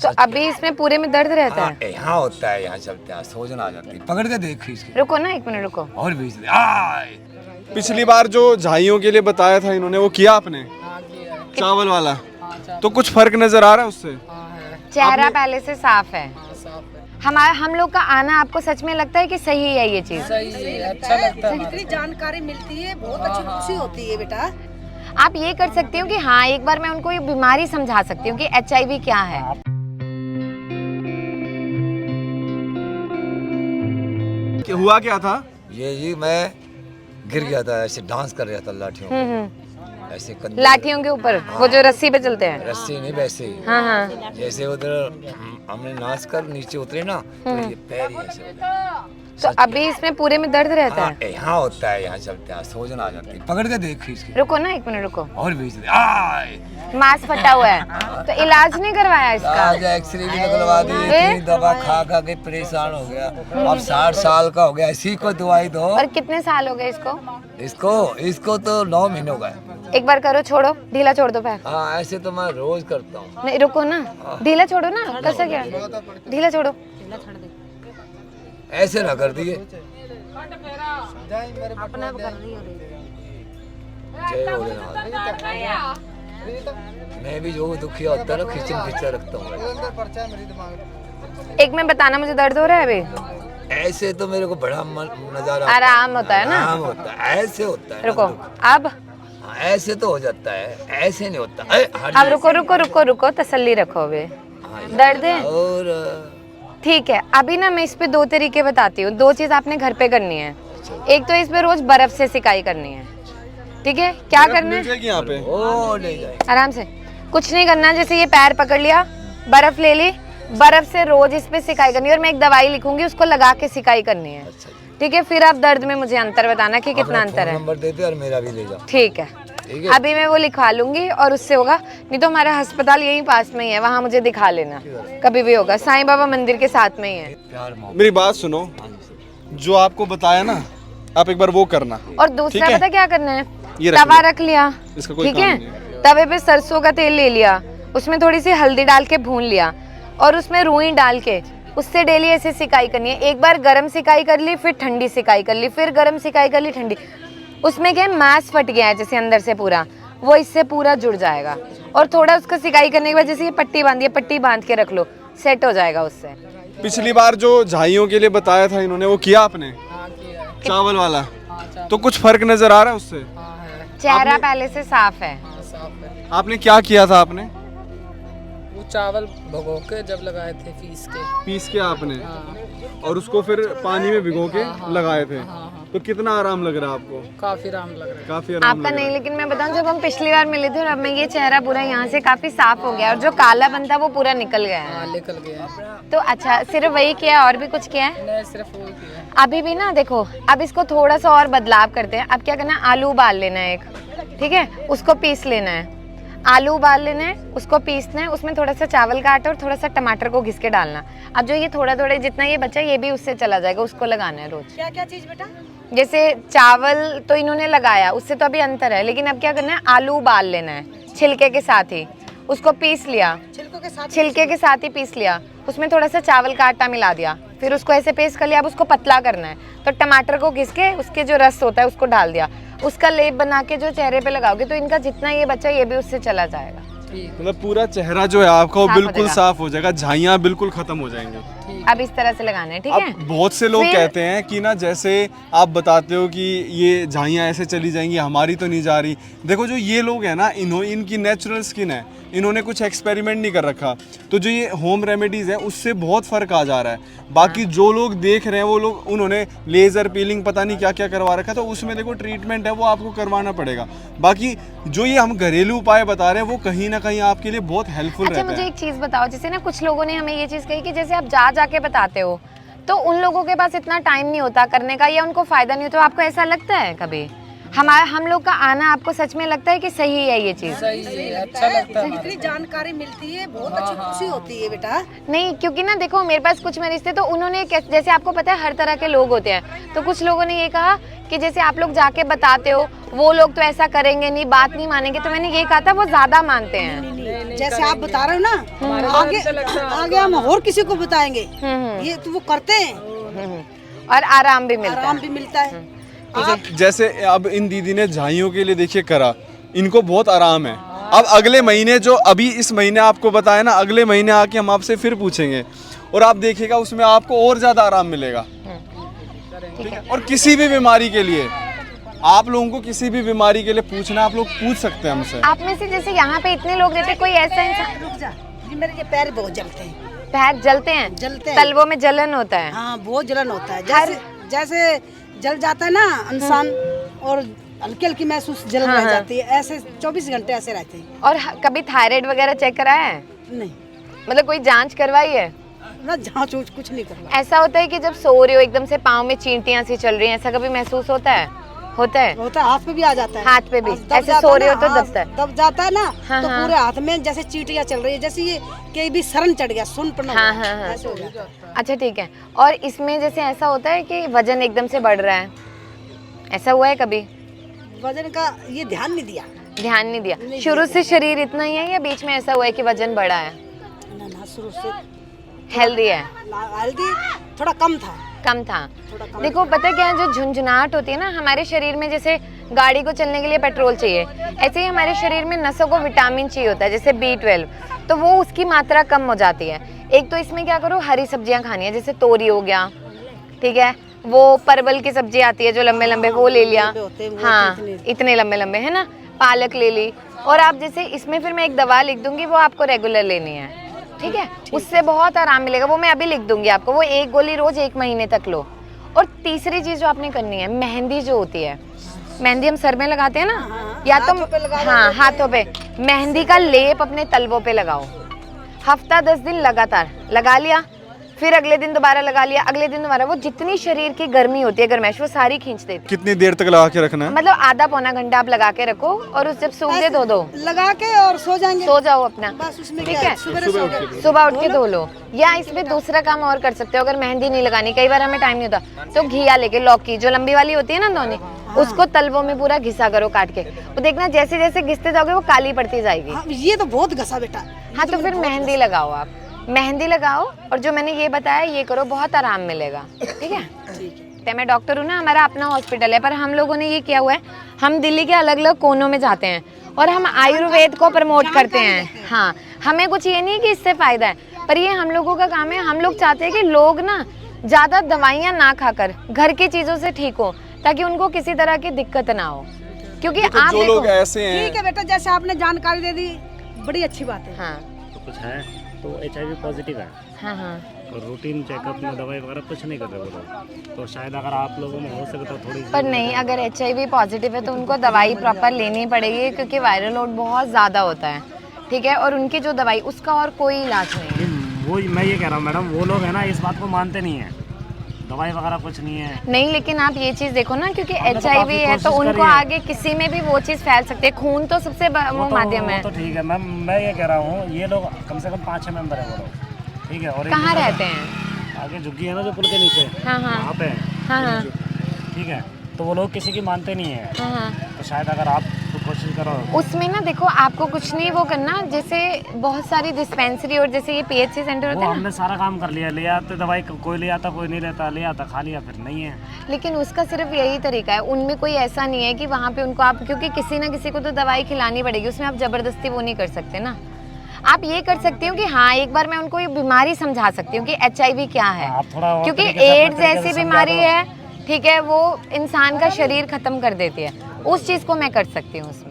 तो अभी इसमें पूरे में दर्द रहता है? यहाँ होता है, यहाँ चलते हैं, सोजन आ जाती है, पकड़ के देख खींच के। रुको ना, एक मिनट रुको। और भी पिछली बार जो झाइयों के लिए बताया था इन्होंने, वो किया आपने? चावल वाला? तो कुछ फर्क नजर आ रहा है उससे? चेहरा पहले से साफ है। हमारा हम लोग का आना आपको सच में लगता है कि सही है ये चीज? सही है, अच्छा लगता है। जितनी जानकारी मिलती है बहुत अच्छी खुशी होती है बेटा। आप ये कर सकती हो कि हाँ, एक बार मैं उनको ये बीमारी समझा सकती हूँ कि HIV क्या है। हुआ क्या था? ये जी मैं गिर गया था, ऐसे डांस कर रहा था लाठियों पे, ऐसे कंधे लाठियों के ऊपर, वो जो रस्सी पे चलते हैं। रस्सी नहीं, वैसे ही। हाँ हाँ। जैसे उधर हमने नाच कर नीचे उतरे ना, तो ये पैर ही ऐसे होता है। तो अभी इसमें पूरे में दर्द रहता है? यहाँ होता है, यहाँ चलते हैं, सोजन आ जाती है, पकड़ के देख खींच के। रुको ना, एक मिनट रुको। और भी मांस फटा हुआ है तो इलाज नहीं करवाया इसका? आज एक्सरे भी निकलवा दी, इतनी दवा खा खा के परेशान हो गया। अब 60 साल का हो गया, इसी को दवाई दो। और कितने साल हो गए इसको? इसको तो 9 महीने हो गए। एक बार करो, छोड़ो, ढीला छोड़ दो पैर। हाँ, ऐसे तो मैं रोज करता हूँ। नहीं रुको ना, ढीला छोड़ो ना, कैसा क्या? ढीला छोड़ो। ऐसे ना कर दिए। जय भोलेनाथ। मैं भी जो दुखिया होता है ना, खिंचा रखता हूँ। एक में बताना, मुझे दर्द हो रहा है अभी? ऐसे तो मेरे को बड़ा नजारा आराम होता है ना? आराम होता है, ऐसे होता है। रुको, अब हाँ, ऐसे तो हो जाता है, ऐसे नहीं होता। अब रुको रुको रुको रुको, तसल्ली रखो अभी। दर्द है? और ठीक है, अभी ना मैं इस पे 2 तरीके बताती हूँ। 2 चीज आपने घर पे करनी है। एक तो इस पे रोज बर्फ से सिकाई करनी है, ठीक है? क्या करना है? यहाँ पे ओ ले जाए आराम से, कुछ नहीं करना। जैसे ये पैर पकड़ लिया, बर्फ ले ली, बर्फ से रोज इस पे सिकाई करनी है। और मैं एक दवाई लिखूंगी, उसको लगा के सिकाई करनी है, ठीक है? फिर आप दर्द में मुझे अंतर बताना कि कितना अंतर है। नंबर दे दे और मेरा भी ले जाओ। ठीक है, अभी मैं वो लिखवा लूंगी और उससे होगा। नहीं तो हमारा अस्पताल यहीं पास में ही है, वहाँ मुझे दिखा लेना, कभी भी होगा। साईं बाबा मंदिर के साथ में ही है। मेरी बात सुनो, जो आपको बताया ना, आप एक बार वो करना। और दूसरा पता क्या करना है? ये तवा रख लिया, इसका कोई ठीक काम है? नहीं है। तवे पे सरसों का तेल ले लिया, उसमें थोड़ी सी हल्दी डाल के भून लिया और उसमें रुई डाल के उससे डेली ऐसे सिकाई करनी है। एक बार गरम सिकाई कर ली, फिर ठंडी सिकाई कर ली, फिर गरम सिकाई कर ली, ठंडी। उसमें क्या है, मांस फट गया है जैसे अंदर से पूरा, वो इससे पूरा जुड़ जाएगा। और थोड़ा उसका सिकाई करने के बाद जैसे ये पट्टी बांधी है, पट्टी बांध के रख लो, सेट हो जाएगा उससे। पिछली बार जो झाइयों के लिए बताया था इन्होंने, वो किया आपने? चावल वाला? तो कुछ फर्क नजर आ रहा है उससे? चेहरा पहले से साफ है। आपने क्या किया था? आपने वो चावल भगो के जब लगाए थे, पीस के आपने, और उसको फिर पानी में भिगो के लगाए थे। तो कितना आराम लग रहा है आपको? काफी आराम लग रहा है। काफी आराम आपका लग रहा नहीं, लेकिन मैं बताऊं, जब हम पिछली बार मिले थे और अब मैं, ये चेहरा पूरा यहाँ से काफी साफ हो गया और जो काला बनता वो पूरा निकल गया है। निकल गया है। तो अच्छा, सिर्फ वही किया है और भी कुछ किया है? नहीं, सिर्फ वो किया है। अभी भी ना देखो, अब इसको थोड़ा सा और बदलाव करते हैं। अब क्या करना है, आलू उबाल लेना है एक, ठीक है? उसको पीस लेना है। आलू उबाल लेना है, उसको पीसना है, उसमें थोड़ा सा चावल का आटा और थोड़ा सा टमाटर को घिस के डालना। अब जो ये थोड़ा थोड़ा जितना ये बचा, ये भी उससे चला जाएगा, उसको लगाना है रोज। क्या क्या चीज बेटा? जैसे चावल तो इन्होंने लगाया, उससे तो अभी अंतर है, लेकिन अब क्या करना है, आलू उबाल लेना है छिलके के साथ ही, उसको पीस लिया, छिलके के साथ ही पीस लिया, उसमें थोड़ा सा चावल का आटा मिला दिया, फिर उसको ऐसे पेस्ट कर लिया। अब उसको पतला करना है, तो टमाटर को घिस के उसके जो रस होता है उसको डाल दिया, उसका लेप बना के जो चेहरे पे लगाओगे, तो इनका जितना ये बच्चा, ये भी उससे चला जाएगा। मतलब पूरा चेहरा जो है आपका वो बिल्कुल साफ हो जाएगा, झाइयाँ बिल्कुल खत्म हो जाएंगी। अब इस तरह से लगाना है, ठीक है? अब बहुत से लोग कहते हैं कि ना, जैसे आप बताते हो कि ये झाइयाँ ऐसे चली जाएंगी, हमारी तो नहीं जा रही। देखो, जो ये लोग हैं ना, इनकी नेचुरल स्किन है, इन्होंने कुछ एक्सपेरिमेंट नहीं कर रखा, तो जो ये होम रेमेडीज है उससे बहुत फर्क आ जा रहा है। बाकी जो लोग देख रहे हैं वो लोग, उन्होंने लेजर पीलिंग पता नहीं क्या क्या करवा रखा, तो उसमें देखो ट्रीटमेंट है वो आपको करवाना पड़ेगा। बाकी जो ये हम घरेलू उपाय बता रहे हैं वो कहीं ना कहीं आपके लिए बहुत हेल्पफुल रहता है। अच्छा, मुझे एक चीज बताओ, जैसे ना कुछ लोगों ने हमें ये चीज कही कि जैसे आप जाके बताते हो, तो उन लोगों के पास इतना टाइम नहीं होता करने का, या उनको फायदा नहीं होता। तो आपको ऐसा लगता है कभी हम लोग का आना आपको सच में लगता है कि सही है ये चीज? सही है, अच्छा लगता है। जितनी जानकारी मिलती है बहुत अच्छी खुशी होती है बेटा। नहीं, क्योंकि ना देखो, मेरे पास कुछ मरीज थे, तो उन्होंने जैसे आपको पता है हर तरह के लोग होते हैं, तो कुछ लोगों ने ये कहा कि जैसे आप लोग जाके बताते हो, वो लोग तो ऐसा करेंगे नहीं, बात नहीं मानेंगे। तो मैंने ये कहा था वो ज्यादा मानते हैं। जैसे आप बता रहे हो ना, आगे हम और किसी को बताएंगे, ये तो वो करते हैं और आराम भी मिलता आराम है। भी मिलता है। जैसे अब इन दीदी ने झाइयों के लिए देखिए करा, इनको बहुत आराम है। अब अगले महीने जो अभी इस महीने आपको बताया ना, अगले महीने आके हम आपसे फिर पूछेंगे और आप देखिएगा उसमें आपको और ज़्यादा आराम मिलेगा। ठीक है। और किसी भी बीमारी के लिए आप लोगों को किसी भी बीमारी के लिए पूछना, आप लोग पूछ सकते हैं हमसे। आप में से जैसे यहाँ पे इतने लोग रहते, कोई ऐसा इंसान, रुक जा, ये मेरे ये पैर बहुत जलते हैं, पैर जलते हैं, जलते हैं। तलवों में जलन होता है। हाँ बहुत जलन होता है, जैसे जैसे जल जाता है ना इंसान और हल्की हल्की महसूस जलन रह जाती है, ऐसे 24 घंटे ऐसे रहते हैं। और कभी थायराइड वगैरह चेक कराया है? नहीं मतलब कोई जांच करवाई है? ना, जांच कुछ नहीं करवा। ऐसा होता है कि जब सो रहे हो एकदम से पाँव में चींटियां सी चल रही हैं, ऐसा कभी महसूस होता है? होता है। होता है, हाथ पे भी आ जाता है। हाथ पे भी दब ऐसे जाता सो है रहे हो ना, तो हाँ, दबता है। दब जाता है ना, हाँ, तो हाँ। पूरे हाथ में जैसे चींटियां चल रही है, जैसे ये कहीं भी शरण चढ़ गया, सुन पड़ना हाँ, हुआ, हाँ, हाँ। ऐसे हो जाता है। अच्छा ठीक है। और इसमें जैसे ऐसा होता है कि वजन एकदम से बढ़ रहा है, ऐसा हुआ है कभी? वजन का ये ध्यान नहीं दिया। ध्यान नहीं दिया। शुरू से शरीर इतना ही है या बीच में ऐसा हुआ है कि वजन बढ़ा है? ना ना, शुरू से हेल्दी है? हेल्दी थोड़ा कम था। कम था। थोड़ा कम देखो पता क्या है, जो झुंझुनाहट होती है ना हमारे शरीर में, जैसे गाड़ी को चलने के लिए पेट्रोल चाहिए, ऐसे ही हमारे शरीर में नसों को विटामिन चाहिए होता है, जैसे B12, तो वो उसकी मात्रा कम हो जाती है। एक तो इसमें क्या करो, हरी सब्जियां खानी है, जैसे तोरी हो गया, ठीक है, वो परवल की सब्जी आती है जो लंबे लंबे, वो ले लिया, हाँ इतने लंबे लंबे है ना, पालक ले ली। और आप जैसे इसमें फिर मैं एक दवा लिख दूंगी, वो आपको रेगुलर लेनी है, ठीक है, उससे बहुत आराम मिलेगा। वो मैं अभी लिख दूंगी आपको, वो एक गोली रोज 1 महीने तक लो। और तीसरी चीज जो आपने करनी है, मेहंदी जो होती है, मेहंदी हम सर में लगाते हैं ना, या तो हाँ हाथों पे, मेहंदी का लेप अपने तलवों पे लगाओ, हफ्ता 10 दिन लगातार लगा लिया, फिर अगले दिन दोबारा लगा लिया, अगले दिन दोबारा, वो जितनी शरीर की गर्मी होती है, गर्माइश, वो सारी खींच देती है। कितनी देर तक लगा के रखना है? मतलब आधा पौना घंटा आप लगा के रखो और उस जब सूख दे धो दो, लगा के और सो जाएंगे, सो जाओ अपना, बस उसमें ठीक क्या है, सुबह सुबह उठ के धो लो। या इसमें दूसरा काम और कर सकते हो, अगर मेहंदी नहीं लगानी, कई बार हमें टाइम नहीं होता, तो घिया लेके, लौकी जो लंबी वाली होती है ना दोनी, उसको तलवों में पूरा घिसा करो काट के, वो देखना जैसे जैसे घिसते जाओगे वो काली पड़ती जाएगी। हाँ, ये तो बहुत घसा बेटा। हाँ तो फिर मेहंदी लगाओ, आप मेहंदी लगाओ और जो मैंने ये बताया ये करो, बहुत आराम मिलेगा, ठीक है। तो मैं डॉक्टर हूँ ना, हमारा अपना हॉस्पिटल है, पर हम लोगों ने ये किया हुआ है, हम दिल्ली के अलग अलग कोनों में जाते हैं और हम आयुर्वेद को प्रमोट करते हैं। हाँ, हमें कुछ ये नहीं कि इससे फायदा है, पर ये हम लोगों का काम है। हम लोग चाहते हैं कि लोग ना ज़्यादा दवाइयाँ ना खाकर घर की चीज़ों से ठीक हो, ताकि उनको किसी तरह की दिक्कत ना हो। क्योंकि आप जो लोग ऐसे हैं, ठीक है बेटा, जैसे आपने जानकारी दे दी, बड़ी अच्छी बात है। हाँ तो कुछ है तो HIV पॉजिटिव है हाँ हाँ और रूटीन चेकअप में दवाई वगैरह कुछ नहीं कर रहे वो लोग, तो शायद अगर आप लोगों में हो सके तो थोड़ी सी पर नहीं, अगर HIV पॉजिटिव है तो उनको दवाई प्रॉपर लेनी पड़ेगी, क्योंकि वायरल लोड बहुत ज़्यादा होता है, ठीक है, और उनकी जो दवाई, उसका और कोई इलाज नहीं है। वो मैं ये कह रहा हूँ मैडम, वो लोग है ना इस बात को मानते नहीं है, दवाई वगैरह कुछ नहीं है। नहीं, लेकिन आप ये चीज़ देखो ना, क्योंकि HIV है तो उनको आगे किसी में भी वो चीज़ फैल सकती है। खून तो सबसे वो माध्यम है। तो ठीक है मैम, मैं ये कह रहा हूँ ये लोग कम से कम 5-6 मेंबर है वो लोग, ठीक है। और एक कहाँ दूसरे- रहते हैं? आगे झुग्गी है ना जो पुल के नीचे, हाँ हाँ वहाँ पे हैं, हाँ हाँ ठीक है। तो वो लोग किसी की मानते नहीं है, हाँ हाँ। तो शायद अगर आप तो कोशिश करो। उसमें ना देखो, आपको कुछ नहीं वो करना, जैसे बहुत सारी डिस्पेंसरी और जैसे ये PHC सेंटर वो होते हैं ना, हमने सारा काम कर लिया, ले आते दवाई, कोई ले आता कोई नहीं लेता, ले आता खा लिया, फिर नहीं है। लेकिन उसका सिर्फ यही तरीका है, उनमें कोई ऐसा नहीं है कि वहाँ पे उनको आप, क्योंकि किसी ना किसी को तो दवाई खिलानी पड़ेगी, उसमें आप जबरदस्ती वो नहीं कर सकते ना। आप ये कर सकते हो कि हाँ, एक बार मैं उनको ये बीमारी समझा सकती हूँ कि HIV क्या है, आप थोड़ा और क्योंकि तरीके से अपने एड्स तरीके ऐसी से समझा बीमारी दो। है, ठीक है, वो इंसान का शरीर खत्म कर देती है, उस चीज़ को मैं कर सकती हूँ उसमें।